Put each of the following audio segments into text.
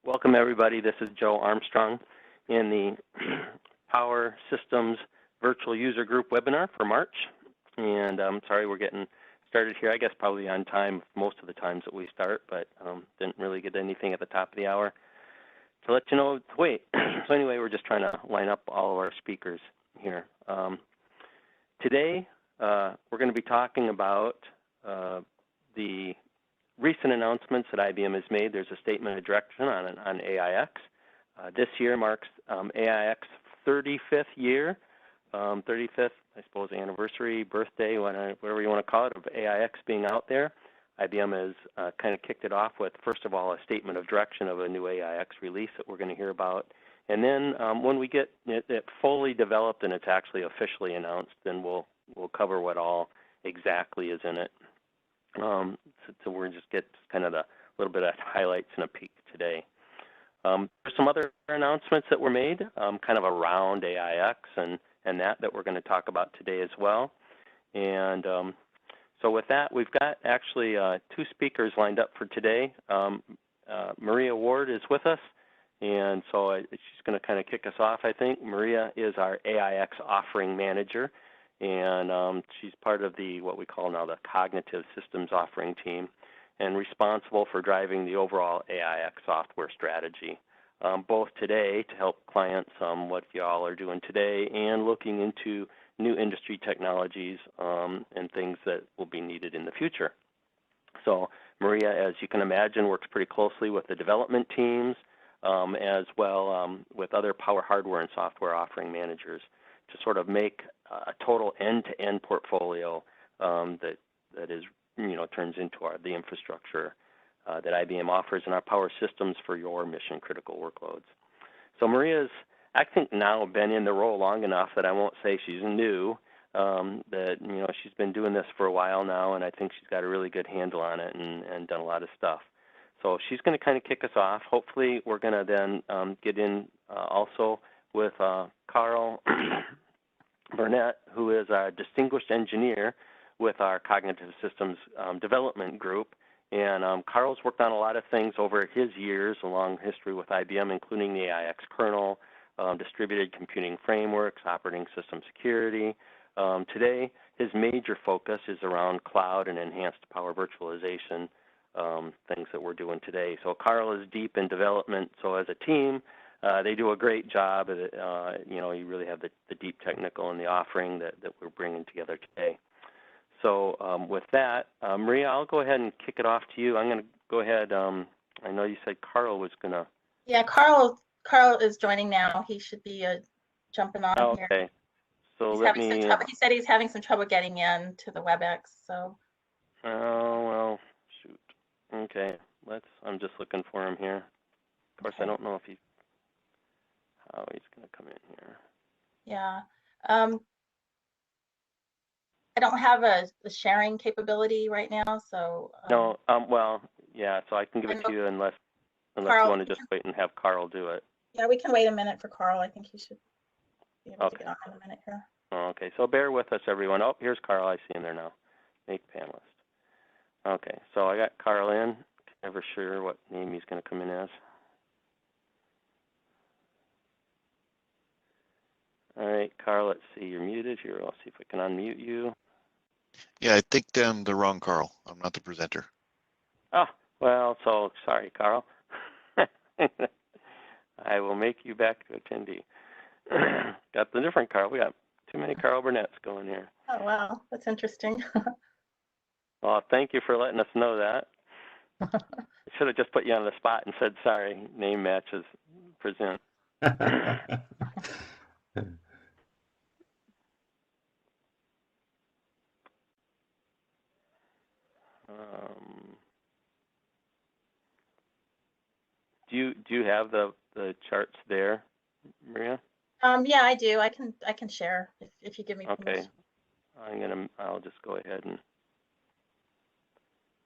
Welcome everybody. This is Joe Armstrong in the Power Systems Virtual User Group webinar for March. And I'm sorry we're getting started here, I guess probably on time most of the times that we start, but didn't really get anything at the top of the hour to let you know to wait. So anyway, we're just trying to line up all of our speakers here. Today, we're going to be talking about the recent announcements that IBM has made. There's a statement of direction on AIX. This year marks AIX 35th year, 35th, I suppose, anniversary, birthday, whatever you want to call it, of AIX being out there. IBM has kind of kicked it off with, first of all, a statement of direction of a new AIX release that we're going to hear about. And then when we get it fully developed and it's actually officially announced, then we'll cover what all exactly is in it. So we're just get kind of a little bit of highlights and a peek today. There's some other announcements that were made kind of around AIX and that we're going to talk about today as well. And so with that, we've got actually two speakers lined up for today. Maria Ward is with us, and so she's going to kind of kick us off, I think. Maria is our AIX offering manager, and she's part of the what we call now the cognitive systems offering team, and responsible for driving the overall AIX software strategy, both today to help clients what y'all are doing today and looking into new industry technologies and things that will be needed in the future. So Maria, as you can imagine, works pretty closely with the development teams as well with other power hardware and software offering managers to sort of make a total end-to-end portfolio that is, turns into the infrastructure that IBM offers in our power systems for your mission-critical workloads. So Maria's, I think, now been in the role long enough that I won't say she's new, that, she's been doing this for a while now, and I think she's got a really good handle on it and done a lot of stuff. So she's going to kind of kick us off. Hopefully we're going to then get in also with Carl Burnett, who is a distinguished engineer with our Cognitive Systems Development Group. And Carl's worked on a lot of things over his years, a long history with IBM, including the AIX kernel, distributed computing frameworks, operating system security. Today, his major focus is around cloud and enhanced power virtualization, things that we're doing today. So Carl is deep in development. So as a team, they do a great job. You really have the deep technical and the offering that we're bringing together today. So with that, Maria, I'll go ahead and kick it off to you. I'm going to go ahead. I know you said Carl was going to. Yeah, Carl is joining now. He should be jumping on here. Okay. So he said he's having some trouble getting in to the WebEx. So. Oh well, shoot. Okay. I'm just looking for him here. Of course, okay. I don't know if how he's going to come in here. Yeah. I don't have a sharing capability right now, so. No. Well, yeah. So I can give it to you unless Carl, you want to just wait and have Carl do it. Yeah, we can wait a minute for Carl. I think he should be able to get on in a minute here. Okay. So bear with us, everyone. Oh, here's Carl. I see him there now. Make panelist. Okay. So I got Carl in. Never sure what name he's going to come in as. All right, Carl, let's see. You're muted here. I'll see if I can unmute you. Yeah, I think I'm the wrong Carl. I'm not the presenter. Oh, well, so sorry, Carl. I will make you back to attendee. Got the different Carl. We got too many Carl Burnett's going here. Oh, wow. That's interesting. Well, thank you for letting us know that. I should have just put you on the spot and said, sorry, name matches, present. Do you have the charts there, Maria? Yeah, I do. I can share if you give me permission. Okay. I'll just go ahead and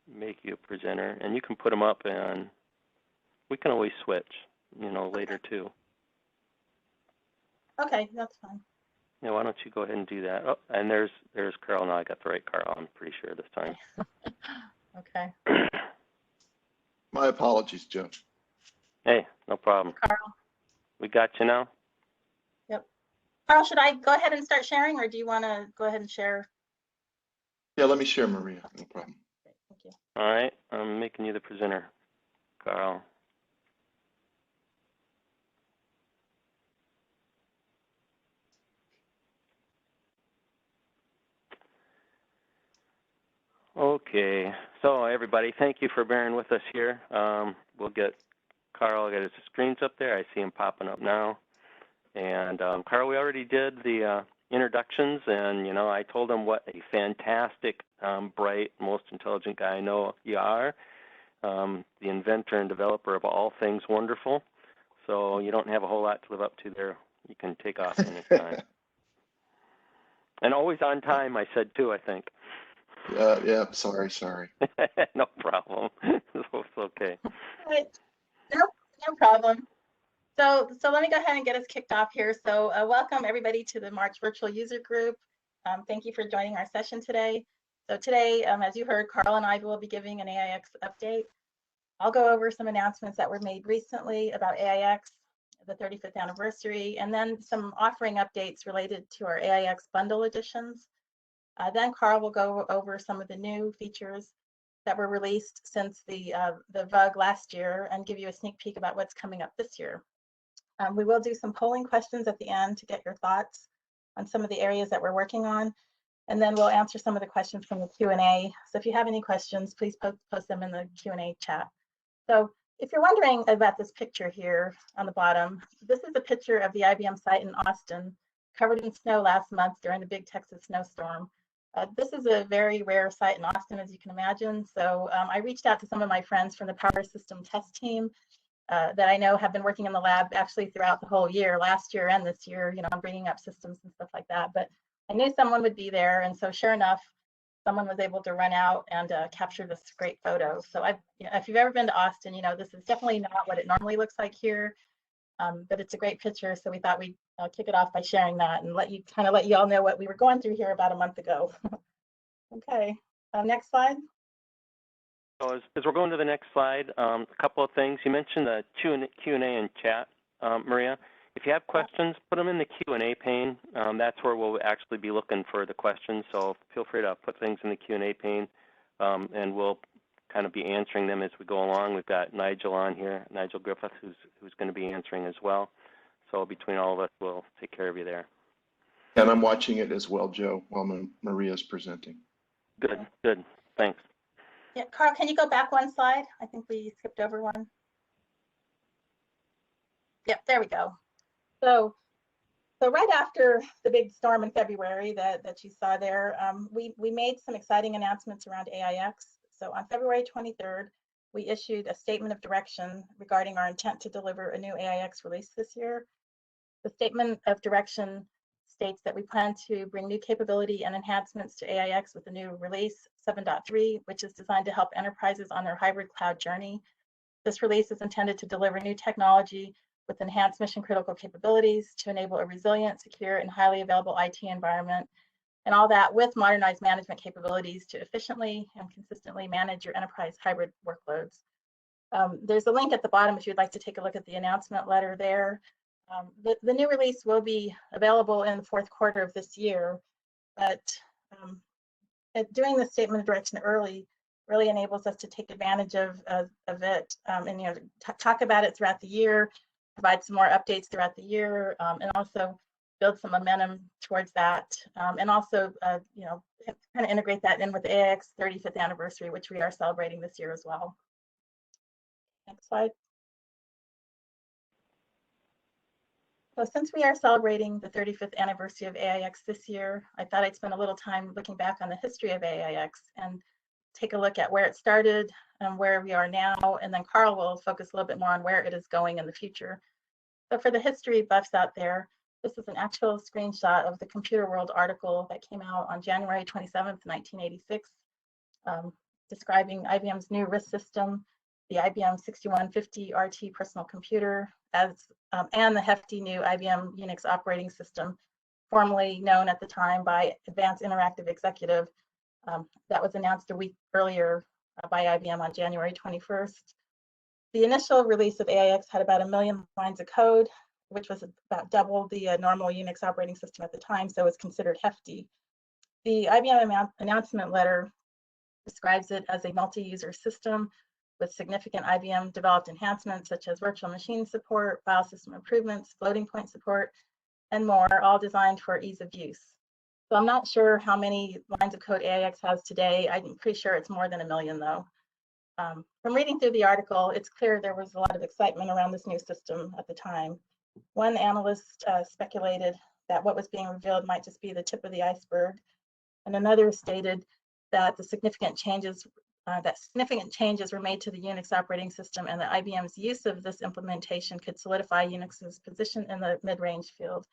make you a presenter, and you can put them up, and we can always switch, later too. Okay, that's fine. Yeah, why don't you go ahead and do that? Oh, and there's Carl. Now I got the right Carl. I'm pretty sure this time. Okay. My apologies, Joe. Hey, no problem. Carl. We got you now. Yep. Carl, should I go ahead and start sharing, or do you want to go ahead and share? Yeah, let me share, Maria. No problem. Great, thank you. All right, I'm making you the presenter, Carl. Okay, so everybody, thank you for bearing with us here. We'll get Carl, get his screens up there. I see him popping up now. And Carl, we already did the introductions, and I told him what a fantastic, bright, most intelligent guy I know you are. The inventor and developer of all things wonderful. So you don't have a whole lot to live up to there. You can take off anytime. And always on time, I said too, I think. Yeah, sorry. No problem. It's okay. Right. No problem. So let me go ahead and get us kicked off here. So welcome everybody to the March Virtual User Group. Thank you for joining our session today. So today, as you heard, Carl and I will be giving an AIX update. I'll go over some announcements that were made recently about AIX, the 35th anniversary, and then some offering updates related to our AIX bundle editions. Then Carl will go over some of the new features that were released since the VUG last year and give you a sneak peek about what's coming up this year. We will do some polling questions at the end to get your thoughts on some of the areas that we're working on. And then we'll answer some of the questions from the Q&A. So if you have any questions, please post them in the Q&A chat. So if you're wondering about this picture here on the bottom, this is a picture of the IBM site in Austin, covered in snow last month during the big Texas snowstorm. This is a very rare site in Austin, as you can imagine. So I reached out to some of my friends from the Power System Test team that I know have been working in the lab actually throughout the whole year, last year and this year, I'm bringing up systems and stuff like that. But I knew someone would be there. And so sure enough, someone was able to run out and capture this great photo. So if you've ever been to Austin, this is definitely not what it normally looks like here, but it's a great picture. So we thought we'd kick it off by sharing that and let you all know what we were going through here about a month ago. Okay, next slide. So as we're going to the next slide, a couple of things. You mentioned the Q&A and chat, Maria. If you have questions, put them in the Q&A pane. That's where we'll actually be looking for the questions. So feel free to put things in the Q&A pane, and we'll kind of be answering them as we go along. We've got Nigel on here, Nigel Griffith, who's going to be answering as well. So between all of us, we'll take care of you there. And I'm watching it as well, Joe, while Maria's presenting. Good. Thanks. Yeah, Carl, can you go back one slide? I think we skipped over one. Yep, there we go. So right after the big storm in February that you saw there, we made some exciting announcements around AIX. So on February 23rd, we issued a statement of direction regarding our intent to deliver a new AIX release this year. The statement of direction states that we plan to bring new capability and enhancements to AIX with the new release 7.3, which is designed to help enterprises on their hybrid cloud journey. This release is intended to deliver new technology with enhanced mission-critical capabilities to enable a resilient, secure, and highly available IT environment, and all that with modernized management capabilities to efficiently and consistently manage your enterprise hybrid workloads. There's a link at the bottom if you'd like to take a look at the announcement letter there. The new release will be available in the fourth quarter of this year, but doing the statement of direction early really enables us to take advantage of it and talk about it throughout the year, provide some more updates throughout the year, and also build some momentum towards that, and also kind of integrate that in with the AIX 35th anniversary, which we are celebrating this year as well. Next slide. So since we are celebrating the 35th anniversary of AIX this year, I thought I'd spend a little time looking back on the history of AIX and take a look at where it started and where we are now, and then Carl will focus a little bit more on where it is going in the future. So for the history buffs out there, this is an actual screenshot of the Computer World article that came out on January 27th, 1986, describing IBM's new RISC system, the IBM 6150 RT personal computer, and the hefty new IBM Unix operating system, formerly known at the time by Advanced Interactive Executive, that was announced a week earlier by IBM on January 21st. The initial release of AIX had about 1 million lines of code, which was about double the normal Unix operating system at the time, so it was considered hefty. The IBM announcement letter describes it as a multi-user system with significant IBM developed enhancements such as virtual machine support, file system improvements, floating point support, and more, all designed for ease of use. So I'm not sure how many lines of code AIX has today. I'm pretty sure it's more than 1 million though. From reading through the article, it's clear there was a lot of excitement around this new system at the time. One analyst speculated that what was being revealed might just be the tip of the iceberg, and another stated that significant changes were made to the Unix operating system, and that IBM's use of this implementation could solidify Unix's position in the mid-range field.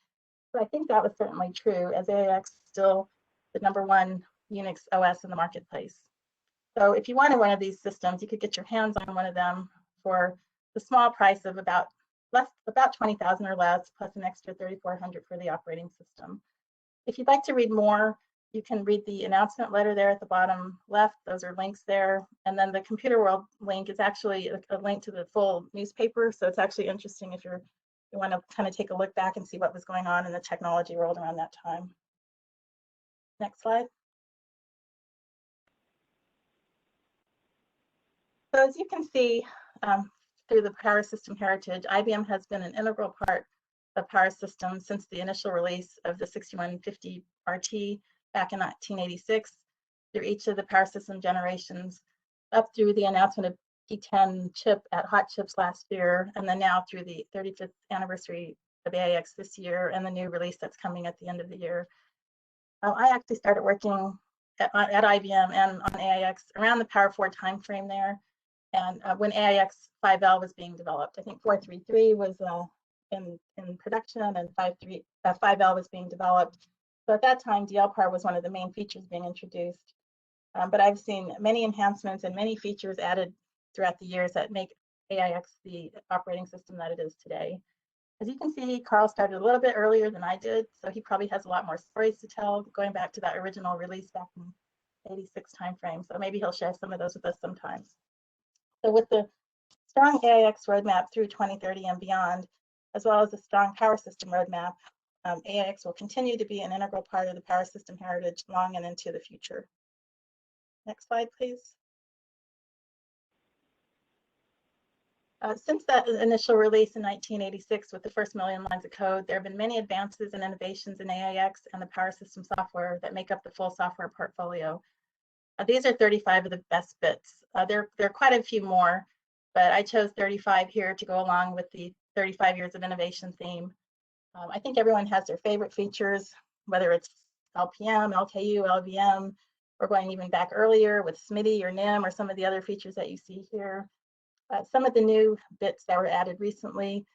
So I think that was certainly true, as AIX is still the #1 Unix OS in the marketplace. So if you wanted one of these systems, you could get your hands on one of them for the small price of about $20,000 or less, plus an extra $3,400 for the operating system. If you'd like to read more, you can read the announcement letter there at the bottom left. Those are links there. And then the Computer World link is actually a link to the full newspaper. So it's actually interesting if you want to kind of take a look back and see what was going on in the technology world around that time. Next slide. So as you can see, through the power system heritage, IBM has been an integral part of power systems since the initial release of the 6150 RT back in 1986, through each of the power system generations, up through the announcement of P10 chip at Hot Chips last year, and then now through the 35th anniversary of AIX this year and the new release that's coming at the end of the year. I actually started working at IBM and on AIX around the Power 4 timeframe there, and when AIX 5L was being developed. I think 433 was in production, and 5L was being developed. So at that time, DLPAR was one of the main features being introduced. But I've seen many enhancements and many features added throughout the years that make AIX the operating system that it is today. As you can see, Carl started a little bit earlier than I did, so he probably has a lot more stories to tell, going back to that original release back in '86 timeframe. So maybe he'll share some of those with us sometimes. So with the strong AIX roadmap through 2030 and beyond, as well as a strong power system roadmap, AIX will continue to be an integral part of the power system heritage long and into the future. Next slide, please. Since that initial release in 1986 with the first 1 million lines of code, there have been many advances and innovations in AIX and the power system software that make up the full software portfolio. These are 35 of the best bits. There are quite a few more, but I chose 35 here to go along with the 35 years of innovation theme. I think everyone has their favorite features, whether it's LPM, LKU, LVM, or going even back earlier with SMIDI or NIM or some of the other features that you see here. Some of the new bits that were added recently,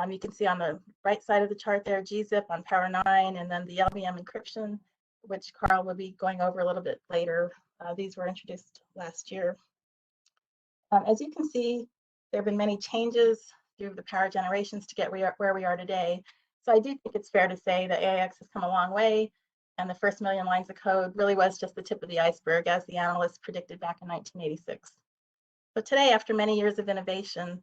you can see on the right side of the chart there, GZIP on Power 9, and then the LVM encryption, which Carl will be going over a little bit later. These were introduced last year. As you can see, there have been many changes through the power generations to get where we are today. So I do think it's fair to say that AIX has come a long way, and the first 1 million lines of code really was just the tip of the iceberg, as the analysts predicted back in 1986. So today, after many years of innovation,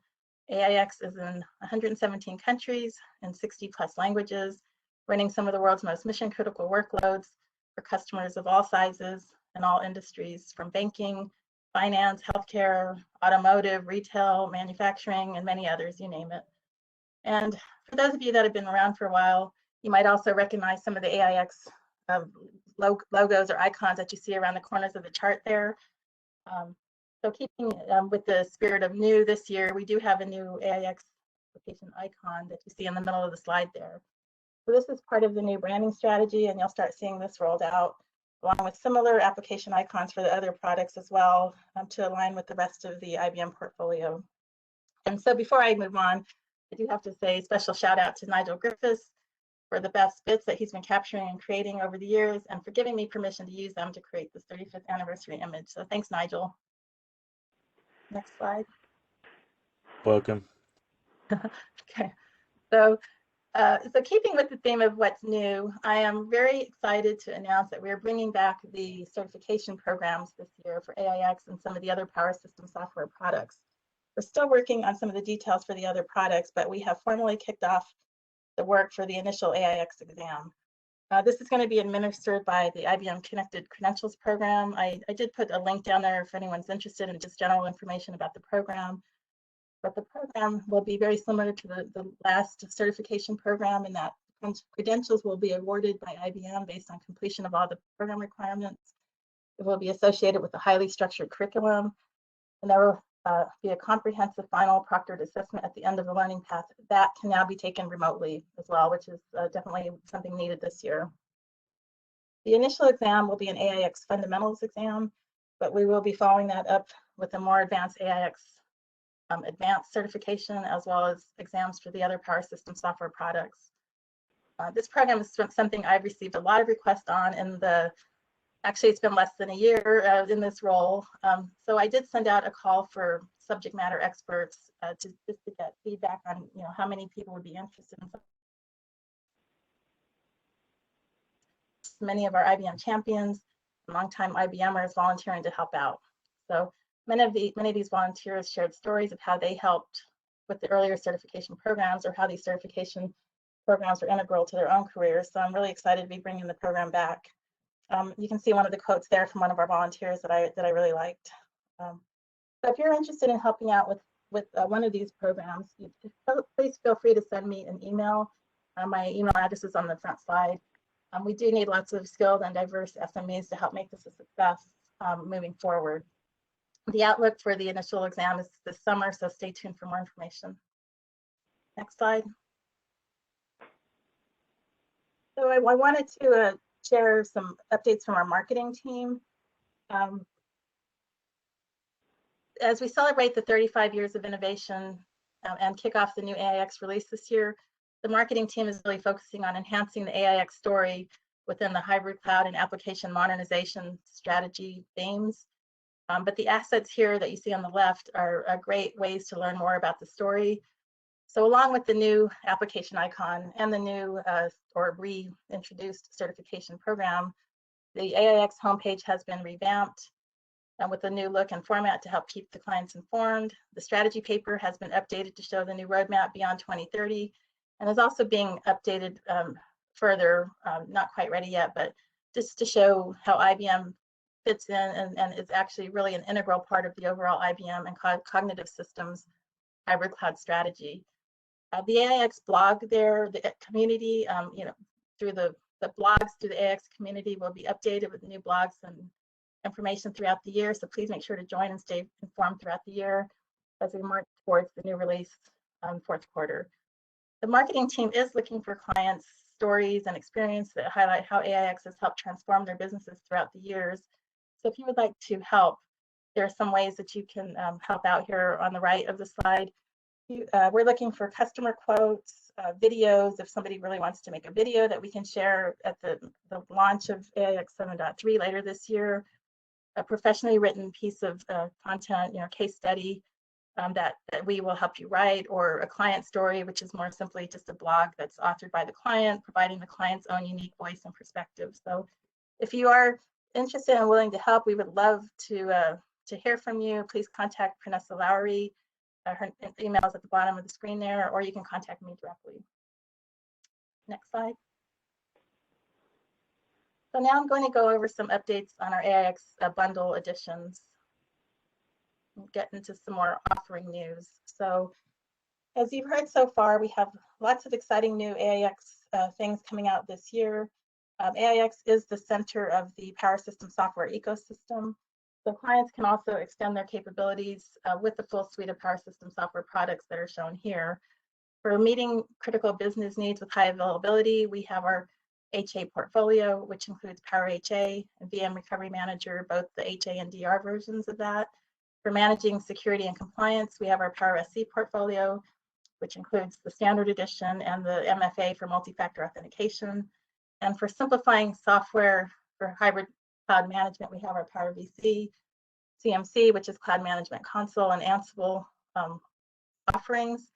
AIX is in 117 countries and 60+ languages, running some of the world's most mission-critical workloads for customers of all sizes and all industries, from banking, finance, healthcare, automotive, retail, manufacturing, and many others, you name it. And for those of you that have been around for a while, you might also recognize some of the AIX logos or icons that you see around the corners of the chart there. So keeping with the spirit of new this year, we do have a new AIX application icon that you see in the middle of the slide there. So this is part of the new branding strategy, and you'll start seeing this rolled out along with similar application icons for the other products as well, to align with the rest of the IBM portfolio. And so before I move on, I do have to say a special shout out to Nigel Griffiths for the best bits that he's been capturing and creating over the years, and for giving me permission to use them to create this 35th anniversary image. So thanks, Nigel. Next slide. Welcome. Okay, so keeping with the theme of what's new, I am very excited to announce that we are bringing back the certification programs this year for AIX and some of the other power system software products. We're still working on some of the details for the other products, but we have formally kicked off the work for the initial AIX exam. This is going to be administered by the IBM Connected Credentials program. I did put a link down there if anyone's interested in just general information about the program. But the program will be very similar to the last certification program in that credentials will be awarded by IBM based on completion of all the program requirements. It will be associated with a highly structured curriculum, and there will be a comprehensive final proctored assessment at the end of the learning path that can now be taken remotely as well, which is definitely something needed this year. The initial exam will be an AIX fundamentals exam, but we will be following that up with a more advanced AIX advanced certification, as well as exams for the other power system software products. This program is something I've received a lot of requests on actually it's been less than a year in this role. So I did send out a call for subject matter experts just to get feedback on how many people would be interested in. Many of our IBM champions, longtime IBMers volunteering to help out. So many of these volunteers shared stories of how they helped with the earlier certification programs or how these certification programs are integral to their own careers. So I'm really excited to be bringing the program back. You can see one of the quotes there from one of our volunteers that I really liked. So if you're interested in helping out with one of these programs, please feel free to send me an email. My email address is on the front slide. We do need lots of skilled and diverse SMEs to help make this a success moving forward. The outlook for the initial exam is this summer, so stay tuned for more information. Next slide. So I wanted to share some updates from our marketing team. As we celebrate the 35 years of innovation and kick off the new AIX release this year, the marketing team is really focusing on enhancing the AIX story within the hybrid cloud and application modernization strategy themes. But the assets here that you see on the left are great ways to learn more about the story. So along with the new application icon and the new or reintroduced certification program, the AIX homepage has been revamped and with a new look and format to help keep the clients informed. The strategy paper has been updated to show the new roadmap beyond 2030 and is also being updated further, not quite ready yet, but just to show how IBM fits in and is actually really an integral part of the overall IBM and cognitive systems hybrid cloud strategy. The AIX blog there, the community, through the blogs through the AIX community will be updated with new blogs and information throughout the year. So please make sure to join and stay informed throughout the year as we march towards the new release fourth quarter. The marketing team is looking for clients' stories and experience that highlight how AIX has helped transform their businesses throughout the years. So if you would like to help, there are some ways that you can help out here on the right of the slide. We're looking for customer quotes, videos, if somebody really wants to make a video that we can share at the launch of AIX 7.3 later this year, a professionally written piece of content, case study that we will help you write, or a client story, which is more simply just a blog that's authored by the client, providing the client's own unique voice and perspective. So if you are interested and willing to help, we would love to hear from you. Please contact Pranessa Lowry. Her email is at the bottom of the screen there, or you can contact me directly. Next slide. So now I'm going to go over some updates on our AIX bundle additions. We'll get into some more offering news. So as you've heard so far, we have lots of exciting new AIX things coming out this year. AIX is the center of the power system software ecosystem. So clients can also extend their capabilities with the full suite of power system software products that are shown here. For meeting critical business needs with high availability, we have our HA portfolio, which includes Power HA and VM Recovery Manager, both the HA and DR versions of that. For managing security and compliance, we have our Power SC portfolio, which includes the standard edition and the MFA for multi-factor authentication. And for simplifying software for hybrid cloud management, we have our Power VC, CMC, which is Cloud Management Console, and Ansible offerings.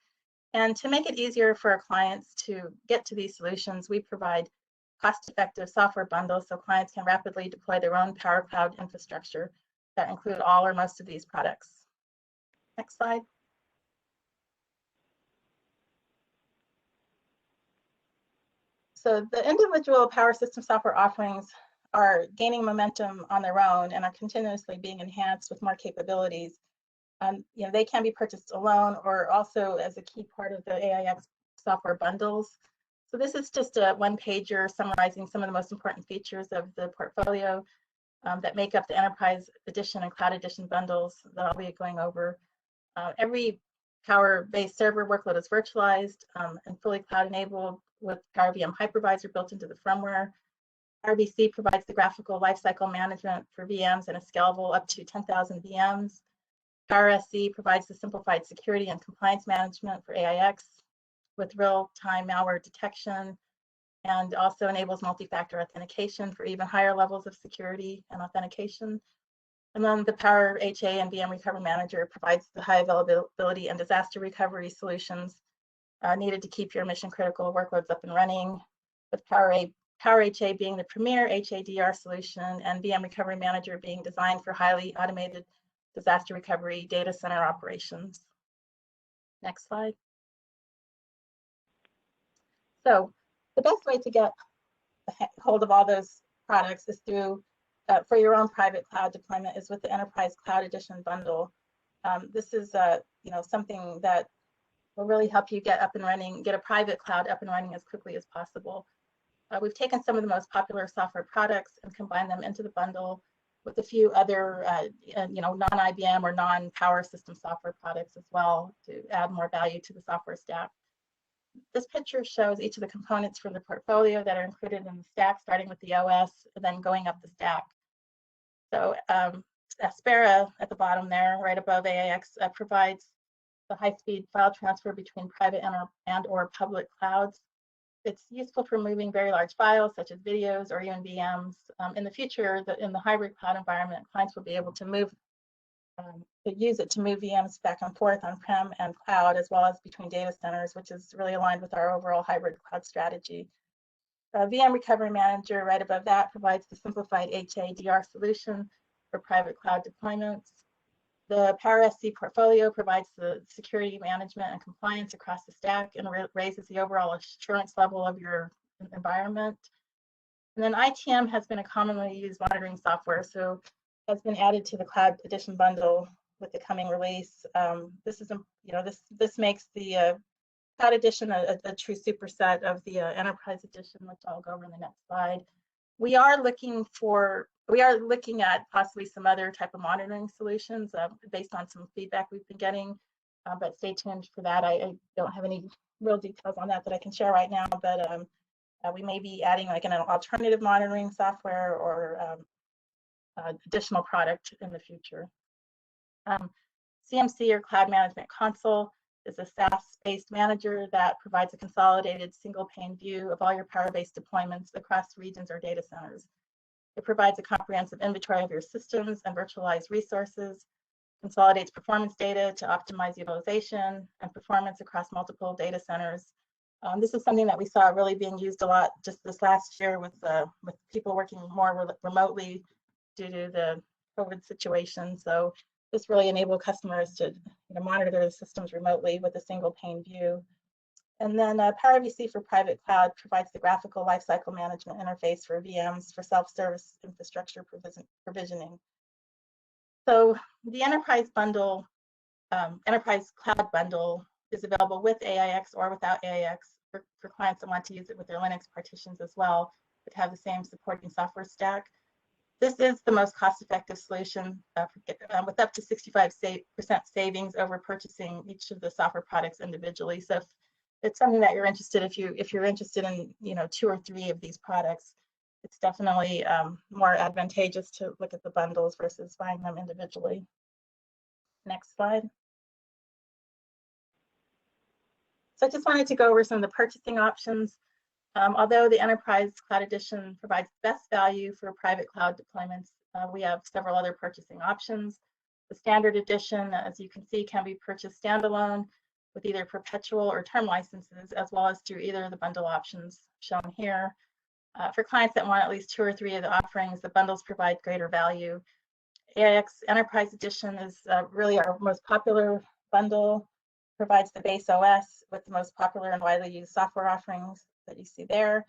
And to make it easier for our clients to get to these solutions, we provide cost-effective software bundles so clients can rapidly deploy their own Power Cloud infrastructure that include all or most of these products. Next slide. So the individual power system software offerings are gaining momentum on their own and are continuously being enhanced with more capabilities. They can be purchased alone or also as a key part of the AIX software bundles. So this is just a one-pager summarizing some of the most important features of the portfolio that make up the Enterprise Edition and Cloud Edition bundles that I'll be going over. Every Power-based server workload is virtualized and fully cloud-enabled with Power VM Hypervisor built into the firmware. RBC provides the graphical lifecycle management for VMs and is scalable up to 10,000 VMs. PowerSC provides the simplified security and compliance management for AIX with real-time malware detection and also enables multi-factor authentication for even higher levels of security and authentication. And then the Power HA and VM Recovery Manager provides the high availability and disaster recovery solutions needed to keep your mission-critical workloads up and running, with Power HA being the premier HADR solution and VM Recovery Manager being designed for highly automated disaster recovery data center operations. Next slide. So the best way to get hold of all those products is through, for your own private cloud deployment, is with the Enterprise Cloud Edition bundle. This is something that will really help you get up and running, get a private cloud up and running as quickly as possible. We've taken some of the most popular software products and combined them into the bundle with a few other, non-IBM or non-power system software products as well to add more value to the software stack. This picture shows each of the components from the portfolio that are included in the stack, starting with the OS and then going up the stack. So Aspera at the bottom there, right above AIX, provides the high-speed file transfer between private and or public clouds. It's useful for moving very large files, such as videos or even VMs. In the future, in the hybrid cloud environment, clients will be able to use it to move VMs back and forth on-prem and cloud, as well as between data centers, which is really aligned with our overall hybrid cloud strategy. VM Recovery Manager, right above that, provides the simplified HADR solution for private cloud deployments. The PowerSC portfolio provides the security management and compliance across the stack and raises the overall assurance level of your environment. And then ITM has been a commonly used monitoring software, so has been added to the Cloud Edition bundle with the coming release. This makes the Cloud Edition a true superset of the Enterprise Edition, which I'll go over in the next slide. We are looking at possibly some other type of monitoring solutions based on some feedback we've been getting, but stay tuned for that. I don't have any real details on that I can share right now, but we may be adding like an alternative monitoring software or additional product in the future. CMC, or Cloud Management Console, is a SaaS-based manager that provides a consolidated single-pane view of all your Power-based deployments across regions or data centers. It provides a comprehensive inventory of your systems and virtualized resources, consolidates performance data to optimize utilization and performance across multiple data centers. This is something that we saw really being used a lot just this last year with people working more remotely due to the COVID situation. So this really enabled customers to monitor their systems remotely with a single pane view. And then PowerVC for private cloud provides the graphical lifecycle management interface for VMs for self-service infrastructure provisioning. So the Enterprise bundle, Enterprise Cloud bundle, is available with AIX or without AIX for clients that want to use it with their Linux partitions as well, but have the same supporting software stack. This is the most cost-effective solution with up to 65% savings over purchasing each of the software products individually. So if it's something that you're interested, if you're interested in 2 or 3 of these products, it's definitely more advantageous to look at the bundles versus buying them individually. Next slide. So I just wanted to go over some of the purchasing options. Although the Enterprise Cloud Edition provides best value for private cloud deployments, we have several other purchasing options. The Standard Edition, as you can see, can be purchased standalone with either perpetual or term licenses, as well as through either of the bundle options shown here. For clients that want at least 2 or 3 of the offerings, the bundles provide greater value. AIX Enterprise Edition is really our most popular bundle, provides the base OS with the most popular and widely used software offerings that you see there.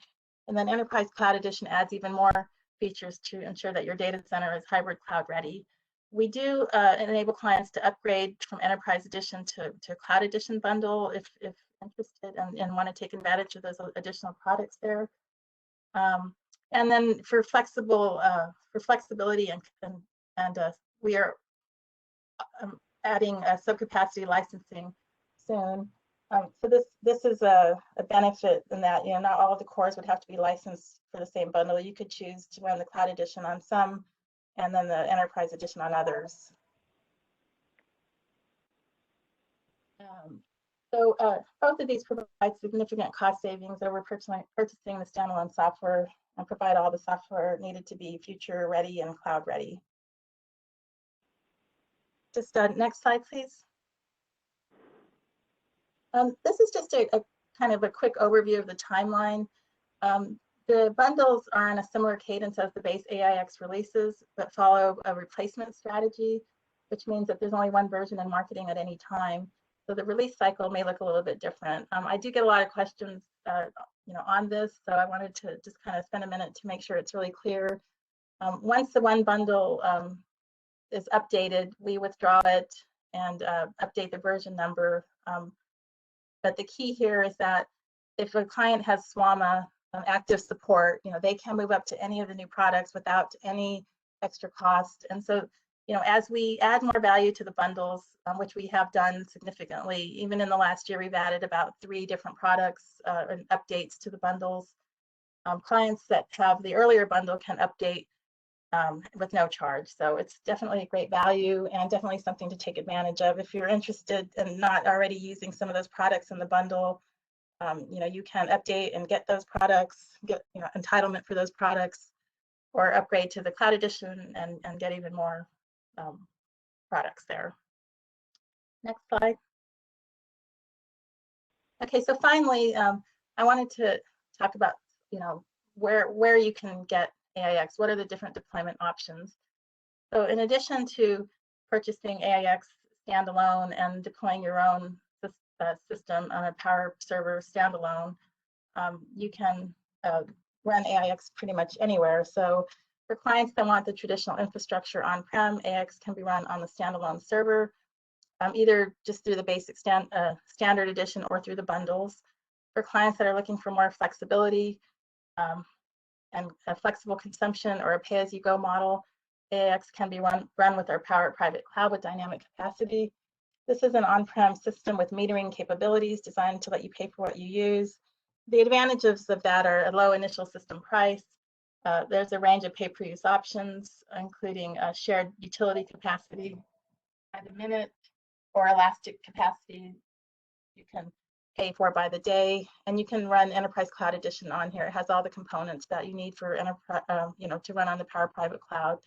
And then Enterprise Cloud Edition adds even more features to ensure that your data center is hybrid cloud ready. We do enable clients to upgrade from Enterprise Edition to Cloud Edition bundle if interested and want to take advantage of those additional products there. And then for flexibility and we are adding subcapacity licensing soon. So this is a benefit in that, you know, not all of the cores would have to be licensed for the same bundle. You could choose to run the Cloud Edition on some and then the Enterprise Edition on others. So both of these provide significant cost savings over purchasing the standalone software and provide all the software needed to be future ready and cloud ready. Just next slide, please. This is just a kind of a quick overview of the timeline. The bundles are on a similar cadence as the base AIX releases, but follow a replacement strategy, which means that there's only one version in marketing at any time. So the release cycle may look a little bit different. I do get a lot of questions, you know, on this, so I wanted to just kind of spend a minute to make sure it's really clear. Once the one bundle is updated, we withdraw it and update the version number. But the key here is that if a client has SWAMA active support, you know, they can move up to any of the new products without any extra cost. And so, you know, as we add more value to the bundles, which we have done significantly, even in the last year, we've added about 3 different products and updates to the bundles. Clients that have the earlier bundle can update with no charge. So it's definitely a great value and definitely something to take advantage of. If you're interested in not already using some of those products in the bundle, you know, you can update and get those products, get, you know, entitlement for those products, or upgrade to the Cloud Edition and get even more products there. Next slide. Okay, so finally, I wanted to talk about, you know, where you can get AIX. What are the different deployment options? So in addition to purchasing AIX standalone and deploying your own system on a Power Server standalone, you can run AIX pretty much anywhere. So for clients that want the traditional infrastructure on-prem, AIX can be run on the standalone server, either just through the basic standard edition or through the bundles. For clients that are looking for more flexibility and a flexible consumption or a pay-as-you-go model, AIX can be run with our Power Private Cloud with dynamic capacity. This is an on-prem system with metering capabilities designed to let you pay for what you use. The advantages of that are a low initial system price. There's a range of pay-per-use options, including shared utility capacity by the minute or elastic capacity you can pay for by the day, and you can run Enterprise Cloud Edition on here. It has all the components that you need for enterprise, you know, to run on the Power Private Cloud.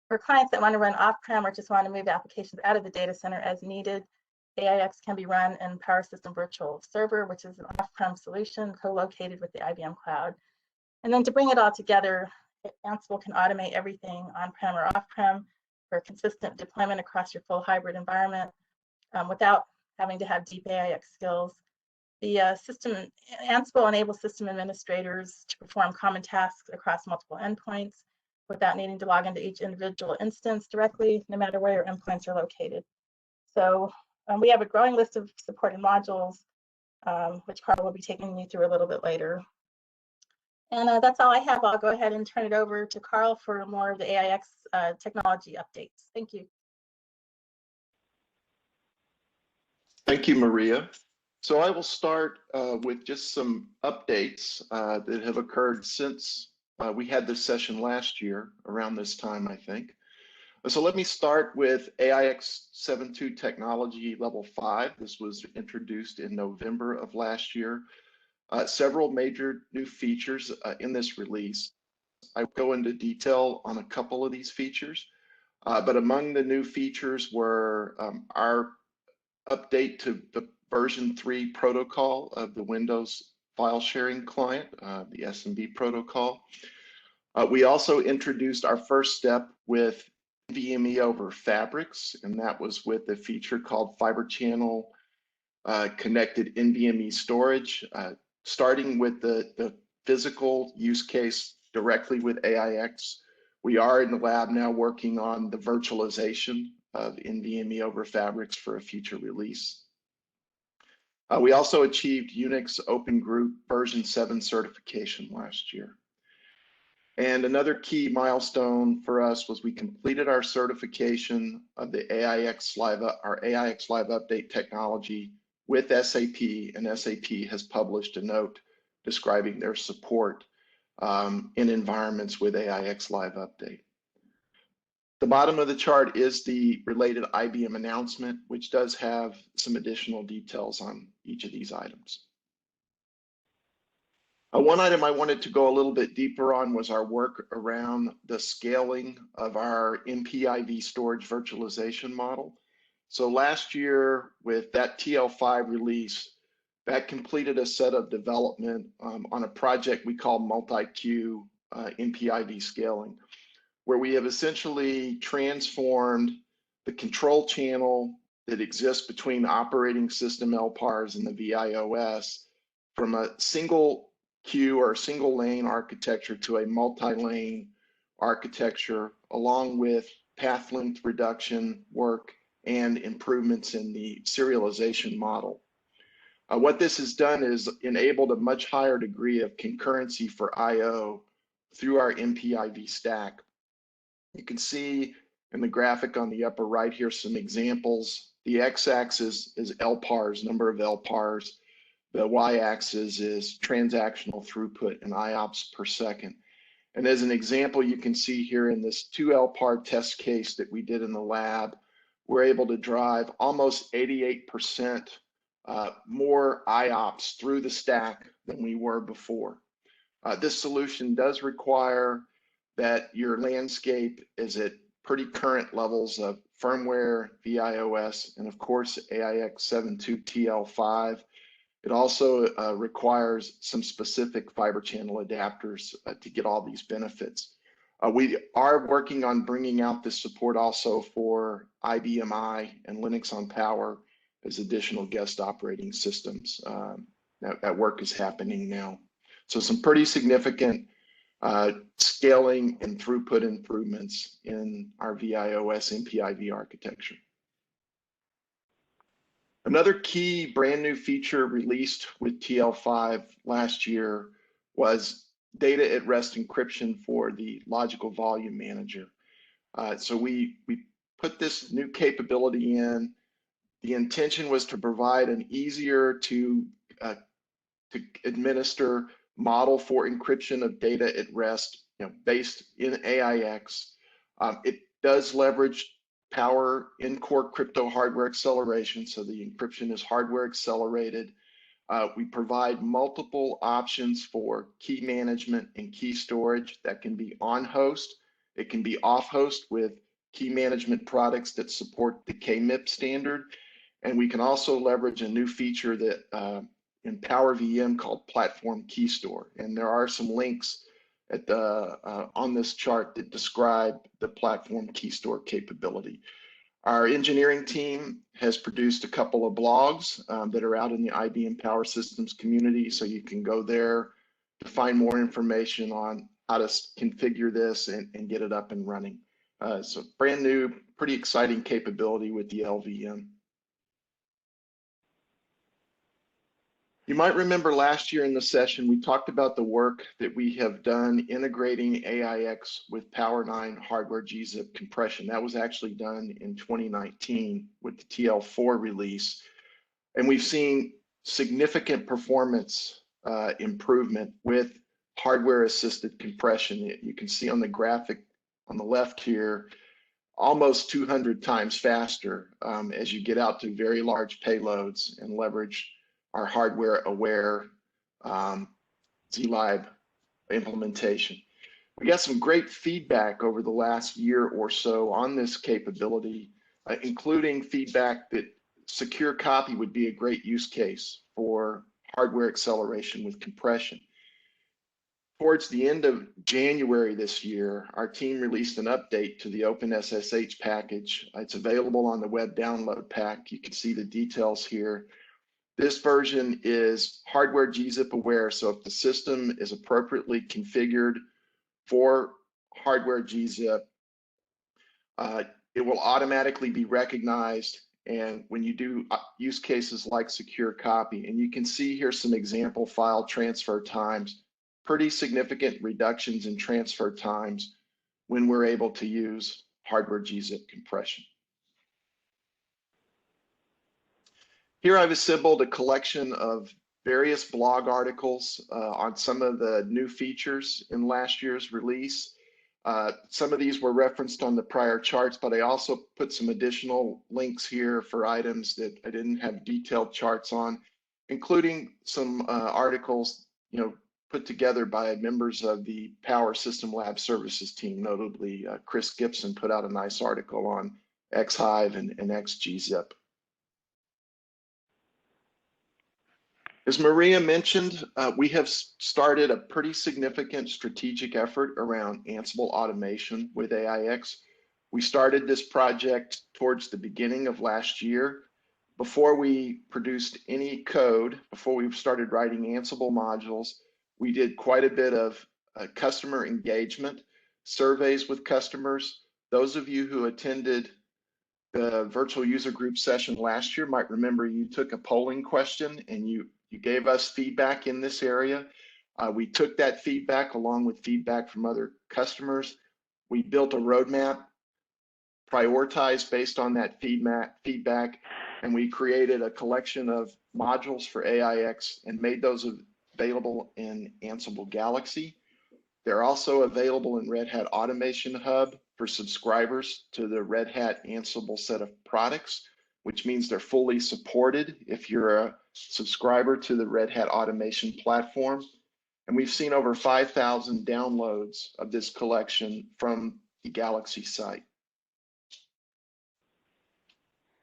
For clients that want to run off-prem or just want to move applications out of the data center as needed, AIX can be run in Power System Virtual Server, which is an off-prem solution co-located with the IBM Cloud. And then to bring it all together, Ansible can automate everything on-prem or off-prem for consistent deployment across your full hybrid environment without having to have deep AIX skills. The Ansible enables system administrators to perform common tasks across multiple endpoints without needing to log into each individual instance directly, no matter where your endpoints are located. So we have a growing list of supported modules, which Carl will be taking you through a little bit later. And that's all I have. I'll go ahead and turn it over to Carl for more of the AIX technology updates. Thank you. Thank you, Maria. So I will start with just some updates that have occurred since we had this session last year, around this time, I think. So let me start with AIX 7.2 Technology Level 5. This was introduced in November of last year. Several major new features in this release. I go into detail on a couple of these features, but among the new features were our update to the version 3 protocol of the Windows file sharing client, the SMB protocol. We also introduced our first step with NVMe over Fabrics, and that was with a feature called Fiber Channel Connected NVMe Storage. Starting with the physical use case directly with AIX. We are in the lab now working on the virtualization of NVMe over Fabrics for a future release. We also achieved Unix Open Group version 7 certification last year. And another key milestone for us was we completed our certification of the AIX Live Update technology with SAP, and SAP has published a note describing their support in environments with AIX Live Update. The bottom of the chart is the related IBM announcement, which does have some additional details on each of these items. One item I wanted to go a little bit deeper on was our work around the scaling of our NPIV storage virtualization model. So last year with that TL5 release, that completed a set of development on a project we call multi-queue NPIV scaling, where we have essentially transformed the control channel that exists between the operating system LPARs and the VIOS from a single queue or a single lane architecture to a multi-lane architecture, along with path length reduction work and improvements in the serialization model. What this has done is enabled a much higher degree of concurrency for I/O through our NPIV stack. You can see in the graphic on the upper right here some examples. The x-axis is LPARs, number of LPARs. The y-axis is transactional throughput and IOPS per second. And as an example, you can see here in this 2 LPAR test case that we did in the lab, we're able to drive almost 88% more IOPS through the stack than we were before. This solution does require that your landscape is at pretty current levels of firmware, VIOS, and of course, AIX 7.2 TL5. It also requires some specific fiber channel adapters to get all these benefits. We are working on bringing out this support also for IBM I and Linux on Power as additional guest operating systems. That work is happening now. So some pretty significant scaling and throughput improvements in our VIOS NPIV architecture. Another key brand new feature released with TL5 last year was data at rest encryption for the logical volume manager. So we put this new capability in. The intention was to provide an easier to administer model for encryption of data at rest, based in AIX. It does leverage Power in-core crypto hardware acceleration, so the encryption is hardware accelerated. We provide multiple options for key management and key storage that can be on host. It can be off host with key management products that support the KMIP standard. And we can also leverage a new feature that in Power VM called Platform Key Store. And there are some links at on this chart that describe the Platform Key Store capability. Our engineering team has produced a couple of blogs that are out in the IBM Power Systems community, so you can go there to find more information on how to configure this and get it up and running. So brand new, pretty exciting capability with the LVM. You might remember last year in the session, we talked about the work that we have done integrating AIX with Power9 hardware GZIP compression. That was actually done in 2019 with the TL4 release. And we've seen significant performance improvement with hardware assisted compression. You can see on the graphic on the left here, almost 200 times faster as you get out to very large payloads and leverage our hardware aware zlib implementation. We got some great feedback over the last year or so on this capability, including feedback that secure copy would be a great use case for hardware acceleration with compression. Towards the end of January this year, our team released an update to the OpenSSH package. It's available on the web download pack. You can see the details here. This version is hardware GZIP aware, so if the system is appropriately configured for hardware GZIP, it will automatically be recognized, and when you do use cases like secure copy, and you can see here some example file transfer times, pretty significant reductions in transfer times when we're able to use hardware GZIP compression. Here I've assembled a collection of various blog articles on some of the new features in last year's release. Some of these were referenced on the prior charts, but I also put some additional links here for items that I didn't have detailed charts on, including some articles, put together by members of the Power System Lab Services team. Notably, Chris Gibson put out a nice article on XHive and XGZIP. As Maria mentioned, we have started a pretty significant strategic effort around Ansible Automation with AIX. We started this project towards the beginning of last year. Before we produced any code, before we started writing Ansible modules, we did quite a bit of customer engagement, surveys with customers. Those of you who attended the virtual user group session last year might remember you took a polling question and you gave us feedback in this area. We took that feedback along with feedback from other customers. We built a roadmap, prioritized based on that feedback, and we created a collection of modules for AIX and made those available in Ansible Galaxy. They're also available in Red Hat Automation Hub for subscribers to the Red Hat Ansible set of products, which means they're fully supported if you're a subscriber to the Red Hat Automation platform. And we've seen over 5,000 downloads of this collection from the Galaxy site.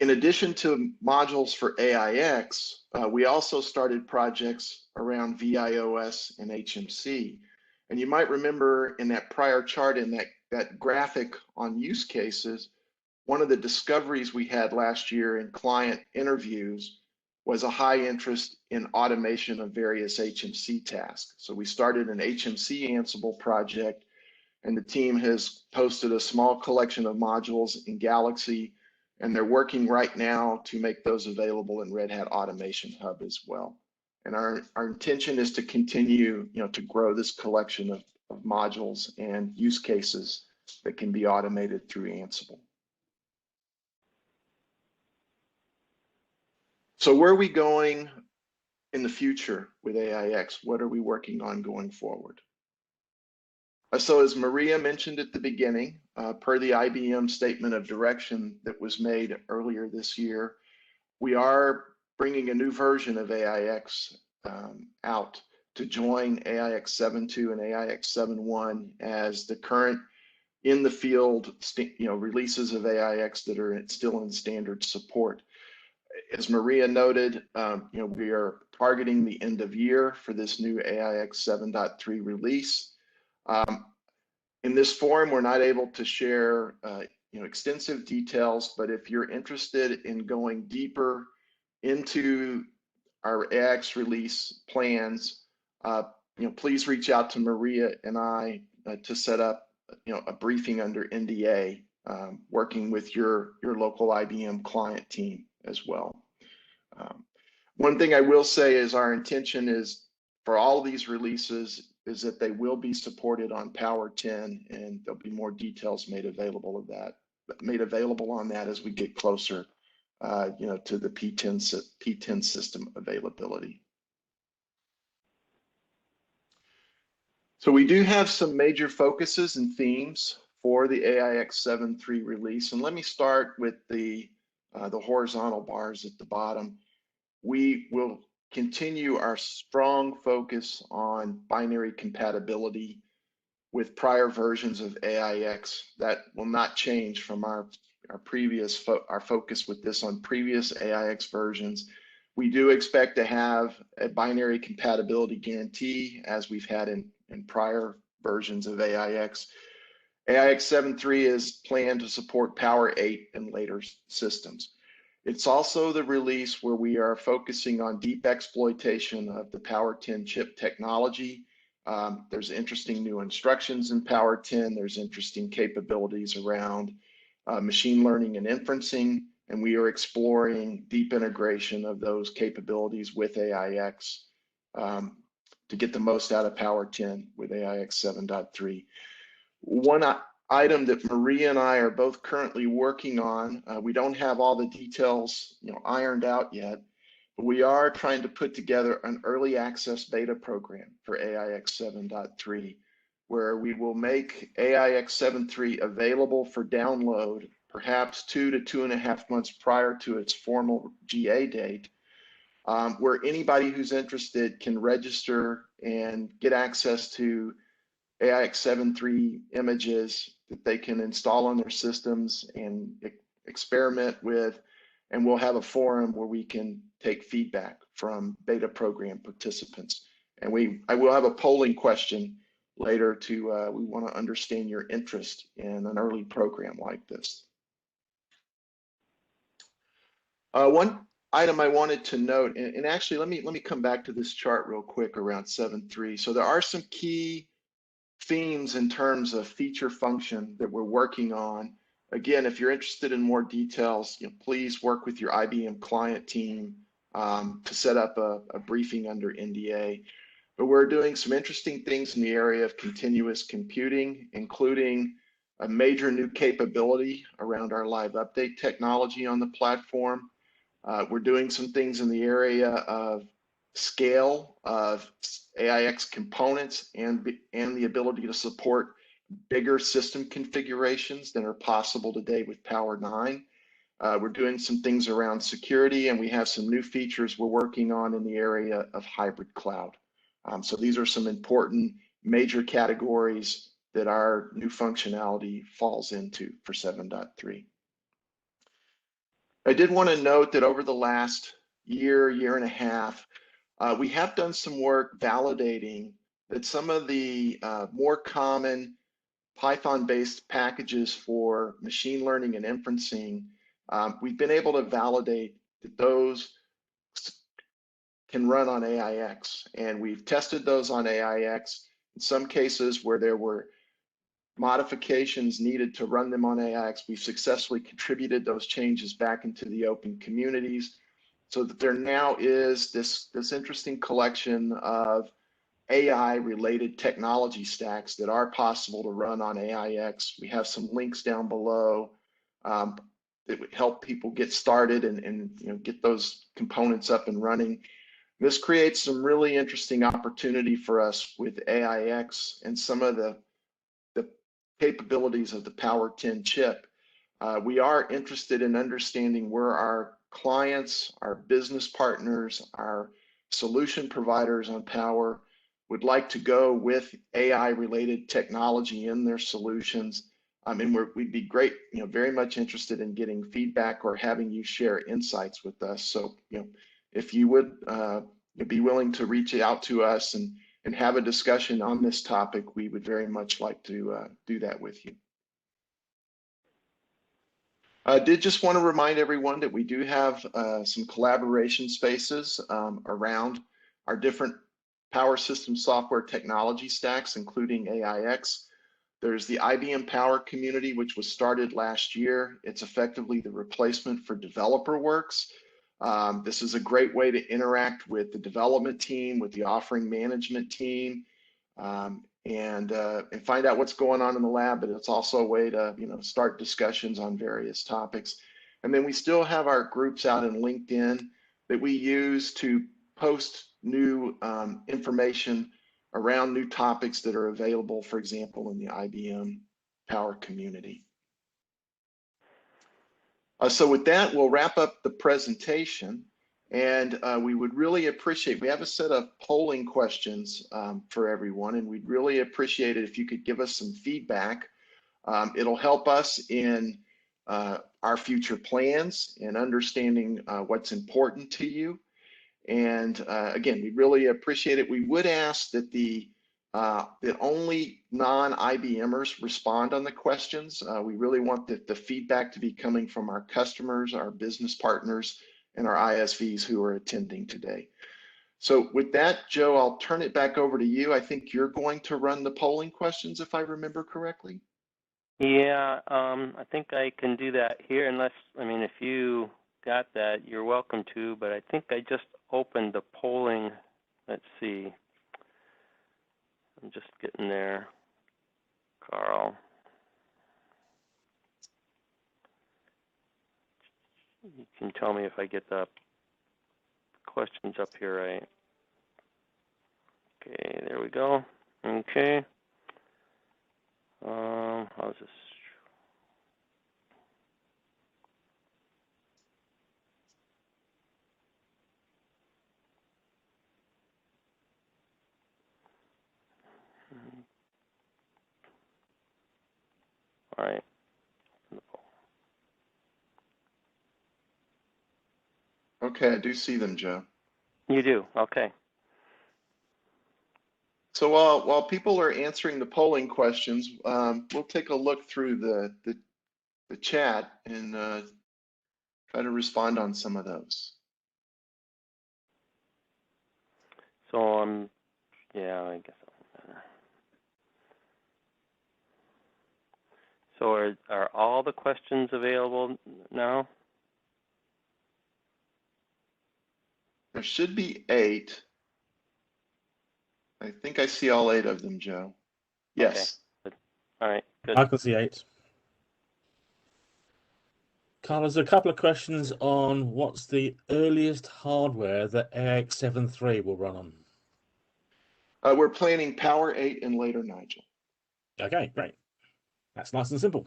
In addition to modules for AIX, we also started projects around VIOS and HMC. And you might remember in that prior chart, in that graphic on use cases, one of the discoveries we had last year in client interviews was a high interest in automation of various HMC tasks. So we started an HMC Ansible project, and the team has posted a small collection of modules in Galaxy, and they're working right now to make those available in Red Hat Automation Hub as well. And our intention is to continue, to grow this collection of modules and use cases that can be automated through Ansible. So where are we going in the future with AIX? What are we working on going forward? So as Maria mentioned at the beginning, per the IBM statement of direction that was made earlier this year, we are bringing a new version of AIX out to join AIX 7.2 and AIX 7.1 as the current in the field releases of AIX that are still in standard support. As Maria noted, we are targeting the end of year for this new AIX 7.3 release. In this forum, we're not able to share extensive details, but if you're interested in going deeper into our AIX release plans, please reach out to Maria and I to set up a briefing under NDA, working with your local IBM client team as well. One thing I will say is our intention is for all of these releases is that they will be supported on Power 10, and there'll be more details made available on that as we get closer to the P10 system availability. So we do have some major focuses and themes for the AIX 7.3 release, and let me start with the horizontal bars at the bottom. We will continue our strong focus on binary compatibility with prior versions of AIX. That will not change from our focus with this on previous AIX versions. We do expect to have a binary compatibility guarantee as we've had in prior versions of AIX. AIX 7.3 is planned to support Power 8 and later systems. It's also the release where we are focusing on deep exploitation of the Power 10 chip technology. There's interesting new instructions in Power 10. There's interesting capabilities around machine learning and inferencing, and we are exploring deep integration of those capabilities with AIX to get the most out of Power 10 with AIX 7.3. One item that Maria and I are both currently working on, we don't have all the details ironed out yet, but we are trying to put together an early access beta program for AIX 7.3, where we will make AIX 7.3 available for download perhaps 2 to 2.5 months prior to its formal GA date, where anybody who's interested can register and get access to AIX 7.3 images that they can install on their systems and experiment with, and we'll have a forum where we can take feedback from beta program participants. And I will have a polling question later we want to understand your interest in an early program like this. One item I wanted to note, and actually let me come back to this chart real quick around 7.3. So there are some key themes in terms of feature function that we're working on. Again, if you're interested in more details, please work with your IBM client team to set up a briefing under NDA. But we're doing some interesting things in the area of continuous computing, including a major new capability around our live update technology on the platform. We're doing some things in the area of scale of AIX components and the ability to support bigger system configurations than are possible today with Power 9. We're doing some things around security, and we have some new features we're working on in the area of hybrid cloud. So these are some important major categories that our new functionality falls into for 7.3. I did want to note that over the last year and a half, we have done some work validating that some of the more common Python-based packages for machine learning and inferencing, we've been able to validate that those can run on AIX. And we've tested those on AIX in some cases where there were modifications needed to run them on AIX. We've successfully contributed those changes back into the open communities, so that there now is this interesting collection of AI-related technology stacks that are possible to run on AIX. We have some links down below that would help people get started and get those components up and running. This creates some really interesting opportunity for us with AIX and some of the capabilities of the Power 10 chip. We are interested in understanding where our clients, our business partners, our solution providers on Power would like to go with AI-related technology in their solutions. And we'd be very much interested in getting feedback or having you share insights with us. So, if you would be willing to reach out to us and have a discussion on this topic, we would very much like to do that with you. I did just want to remind everyone that we do have some collaboration spaces around our different power system software technology stacks, including AIX. There's the IBM Power community, which was started last year. It's effectively the replacement for DeveloperWorks. This is a great way to interact with the development team, with the offering management team, and find out what's going on in the lab. But it's also a way to start discussions on various topics. And then we still have our groups out in LinkedIn that we use to post new information around new topics that are available, for example, in the IBM Power community. So with that, we'll wrap up the presentation, and we would really appreciate, we have a set of polling questions for everyone, and we'd really appreciate it if you could give us some feedback. It'll help us in our future plans and understanding what's important to you. And again, we really appreciate it. We would ask that the that only non-IBMers respond on the questions. We really want the feedback to be coming from our customers, our business partners, and our ISVs who are attending today. So with that, Joe, I'll turn it back over to you. I think you're going to run the polling questions, if I remember correctly. Yeah, I think I can do that here unless, I mean, if you got that, you're welcome to, but I think I just opened the polling. Let's see. I'm just getting there, Carl. You can tell me if I get the questions up here right. Okay, there we go. Okay. How's this? All right. Okay, I do see them, Joe. You do, okay. So while people are answering the polling questions, we'll take a look through the chat and try to respond on some of those. So yeah, I guess that won't matter. So are all the questions available now? There should be 8. I think I see all 8 of them, Joe. Yes. Okay. All right, good. I can see 8. Carl, there's a couple of questions on what's the earliest hardware that AIX 7.3 will run on. We're planning Power 8 and later, Nigel. Okay, great. That's nice and simple.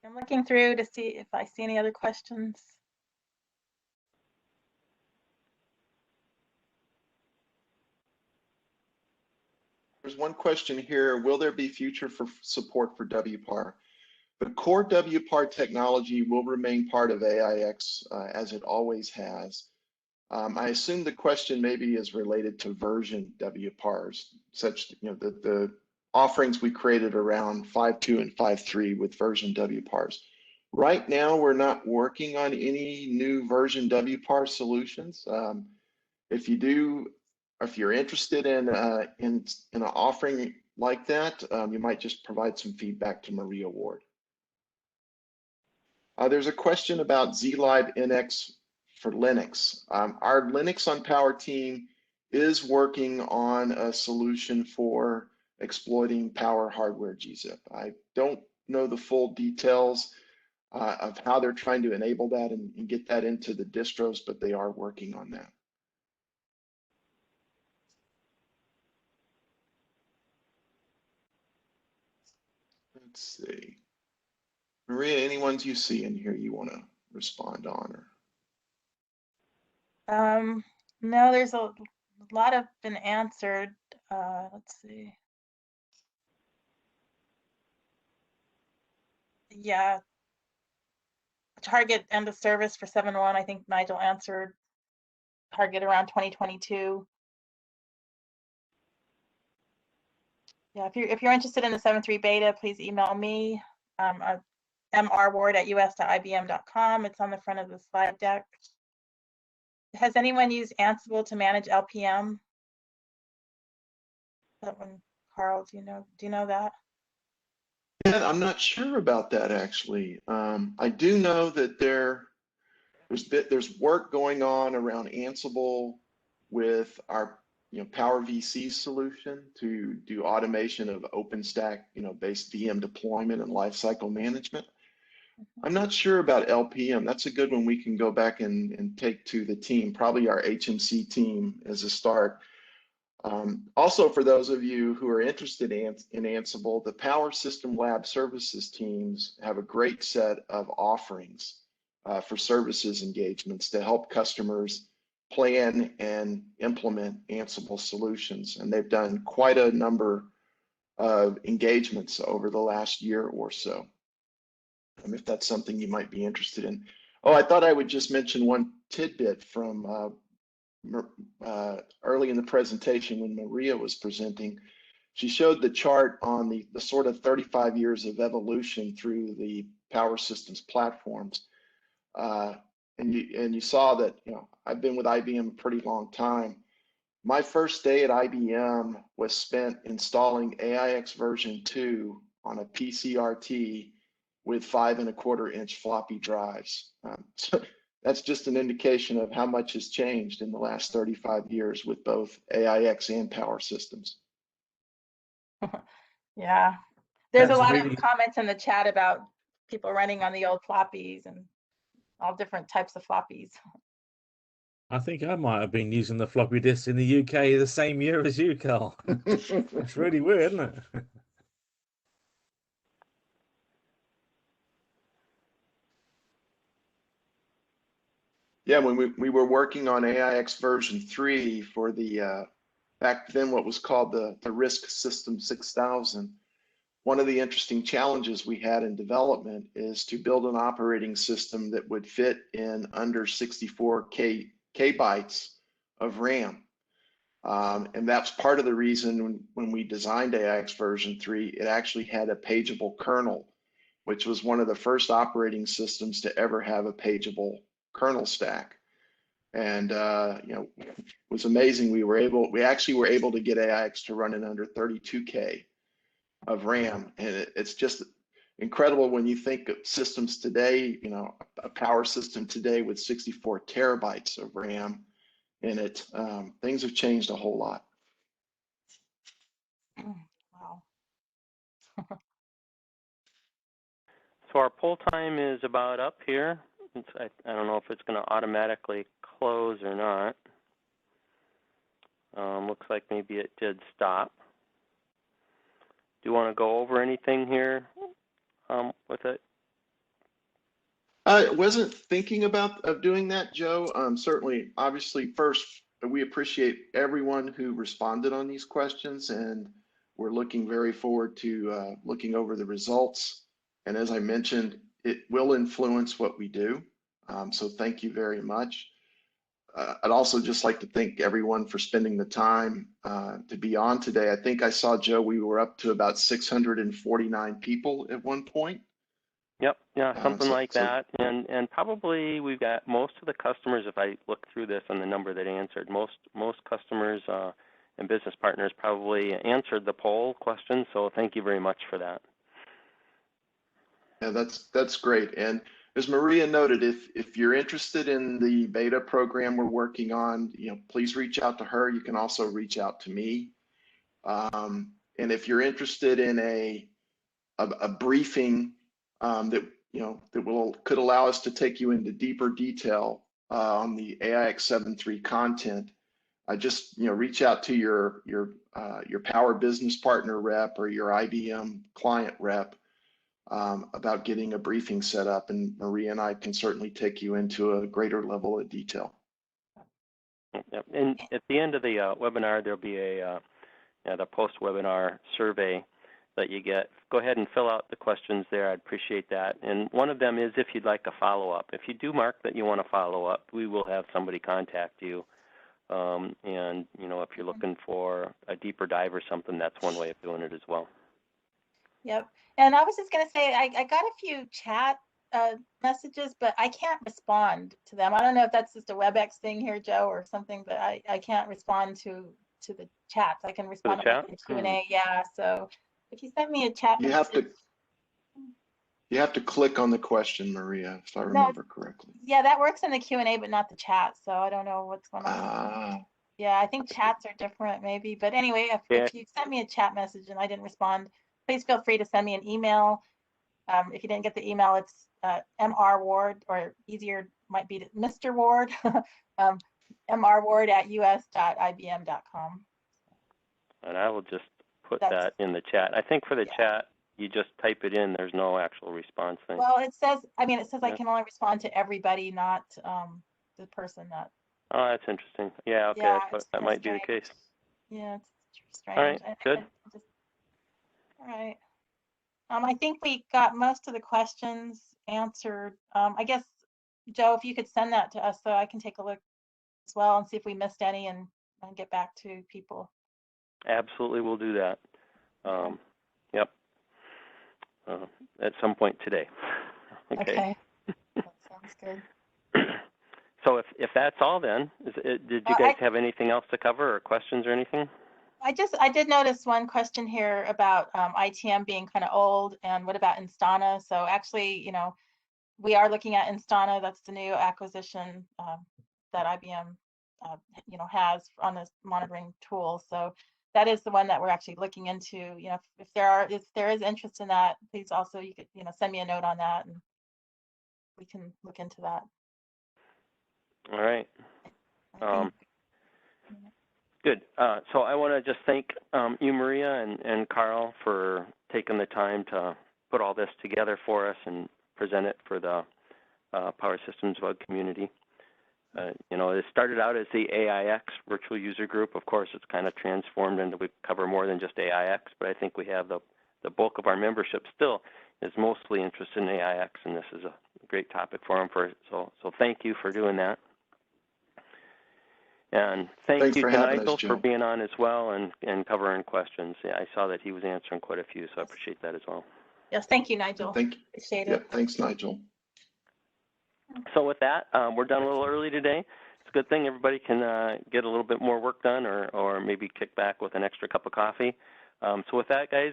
I'm looking through to see if I see any other questions. There's one question here. Will there be future for support for WPAR? The core WPAR technology will remain part of AIX as it always has. I assume the question maybe is related to version WPARs, such the offerings we created around 5.2 and 5.3 with version WPARs. Right now, we're not working on any new version WPAR solutions. If you're interested in an offering like that, you might just provide some feedback to Maria Ward. There's a question about ZLive NX for Linux. Our Linux on Power team is working on a solution for exploiting Power hardware GZIP. I don't know the full details of how they're trying to enable that and get that into the distros, but they are working on that. Let's see. Maria, any ones you see in here you want to respond on? No, there's a lot have been answered. Let's see. Yeah. Target end of service for 7.1. I think Nigel answered. Target around 2022. Yeah, if you're interested in the 7.3 beta, please email me, mrward@us.ibm.com. It's on the front of the slide deck. Has anyone used Ansible to manage LPM? That one, Carl, do you know that? Yeah, I'm not sure about that actually. I do know that there's work going on around Ansible with our Power VC solution to do automation of OpenStack based VM deployment and lifecycle management. I'm not sure about LPM. That's a good one we can go back and take to the team, probably our HMC team as a start. Also, for those of you who are interested in Ansible, the Power System Lab Services teams have a great set of offerings for services engagements to help customers plan and implement Ansible solutions. And they've done quite a number of engagements over the last year or so. If that's something you might be interested in. Oh, I thought I would just mention one tidbit from early in the presentation when Maria was presenting, she showed the chart on the sort of 35 years of evolution through the power systems platforms. And you saw that, I've been with IBM a pretty long time. My first day at IBM was spent installing AIX version 2 on a PCRT with 5.25-inch floppy drives. So that's just an indication of how much has changed in the last 35 years with both AIX and power systems. Yeah, there's That's a lot really- of comments in the chat about people running on the old floppies and all different types of floppies. I think I might have been using the floppy disk in the UK the same year as you, Carl. It's really weird, isn't it? Yeah, when we were working on AIX version 3 for the back then what was called the RISC System 6000, one of the interesting challenges we had in development is to build an operating system that would fit in under 64 kbytes of RAM. And that's part of the reason when we designed AIX version 3, it actually had a pageable kernel, which was one of the first operating systems to ever have a pageable kernel stack. And it was amazing. We actually were able to get AIX to run in under 32K of RAM, and it's just incredible when you think of systems today. A power system today with 64 terabytes of RAM in it. Things have changed a whole lot. Wow. So our poll time is about up here. I don't know if it's going to automatically close or not. Looks like maybe it did stop. Do you want to go over anything here with it? I wasn't thinking of doing that, Joe. Certainly, obviously, first, we appreciate everyone who responded on these questions, and we're looking very forward to looking over the results. And as I mentioned, it will influence what we do. So thank you very much. I'd also just like to thank everyone for spending the time to be on today. I think I saw, Joe, we were up to about 649 people at one point. Yep, yeah, something like that. And probably we've got most of the customers, if I look through this and the number that answered, most customers and business partners probably answered the poll question. So thank you very much for that. Yeah, that's great. And as Maria noted, if you're interested in the beta program we're working on, please reach out to her. You can also reach out to me. And if you're interested in a briefing that could allow us to take you into deeper detail on the AIX 7.3 content, just reach out to your Power business partner rep or your IBM client rep about getting a briefing set up, and Maria and I can certainly take you into a greater level of detail. Yep. And at the end of the webinar, there'll be the post-webinar survey that you get. Go ahead and fill out the questions there. I'd appreciate that. And one of them is if you'd like a follow-up. If you do mark that you want to follow up, we will have somebody contact you. And if you're looking for a deeper dive or something, that's one way of doing it as well. Yep. And I was just going to say, I got a few chat messages, but I can't respond to them. I don't know if that's just a WebEx thing here, Joe, or something, but I can't respond to the chats. I can respond to the Q&A. Yeah. So if you send me a chat message. You have to click on the question, Maria, if I remember correctly. Yeah, that works in the Q&A, but not the chat. So I don't know what's going on. Yeah, I think chats are different maybe. But anyway, if you send me a chat message and I didn't respond, please feel free to send me an email. If you didn't get the email, it's Mr. Ward, or easier might be Mr. Ward, mrward@us.ibm.com. And I will just put that in the chat. I think for the chat, you just type it in. There's no actual response thing. Well, it says I can only respond to everybody, not the person that. Oh, that's interesting. Yeah, okay, that might be the case. Yeah, it's strange. All right, good. All right. I think we got most of the questions answered. I guess, Joe, if you could send that to us so I can take a look, well and see if we missed any and get back to people. Absolutely, we'll do that. Yep. At some point today. Okay. That sounds good. So if that's all, then did you guys have anything else to cover or questions or anything? I did notice one question here about ITM being kind of old, and what about Instana? So actually, you know, we are looking at Instana. That's the new acquisition that IBM, you know, has on this monitoring tool. So that is the one that we're actually looking into. You know, if there is interest in that, please also, you could, you know, send me a note on that, and we can look into that. All right. Good. So I want to just thank you, Maria, and Carl for taking the time to put all this together for us and present it for the Power Systems Bug community. You know, it started out as the AIX Virtual User Group. Of course, it's kind of transformed into we cover more than just AIX, but I think we have the bulk of our membership still is mostly interested in AIX, and this is a great topic for them. So thank you for doing that. And thank you to Nigel for being on as well and covering questions. Yeah, I saw that he was answering quite a few, so I appreciate that as well. Yes, thank you, Nigel. Appreciate it. Yeah, thanks, Nigel. So with that, we're done a little early today. It's a good thing everybody can get a little bit more work done or maybe kick back with an extra cup of coffee. So with that, guys,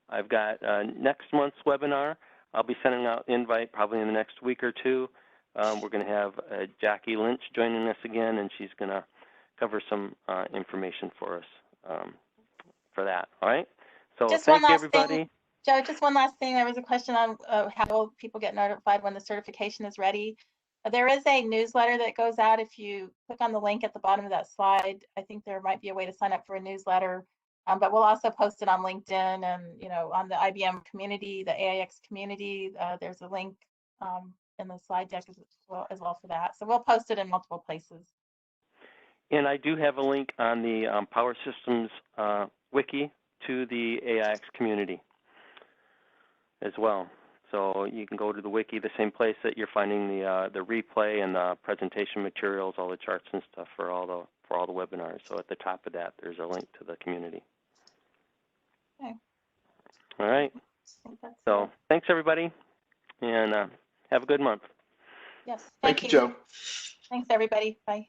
I've got next month's webinar. I'll be sending out an invite probably in the next week or two. We're going to have Jackie Lynch joining us again, and she's going to cover some information for us for that. All right? So thank you, everybody. Joe, just one last thing. There was a question on how will people get notified when the certification is ready. There is a newsletter that goes out. If you click on the link at the bottom of that slide, I think there might be a way to sign up for a newsletter. But we'll also post it on LinkedIn and, you know, on the IBM community, the AIX community. There's a link in the slide deck as well for that. So we'll post it in multiple places. And I do have a link on the Power Systems wiki to the AIX community as well. So you can go to the wiki, the same place that you're finding the replay and the presentation materials, all the charts and stuff for all the webinars. So at the top of that, there's a link to the community. Okay. All right. So thanks, everybody, and have a good month. Yes. Thank you, Joe. Thanks, everybody. Bye.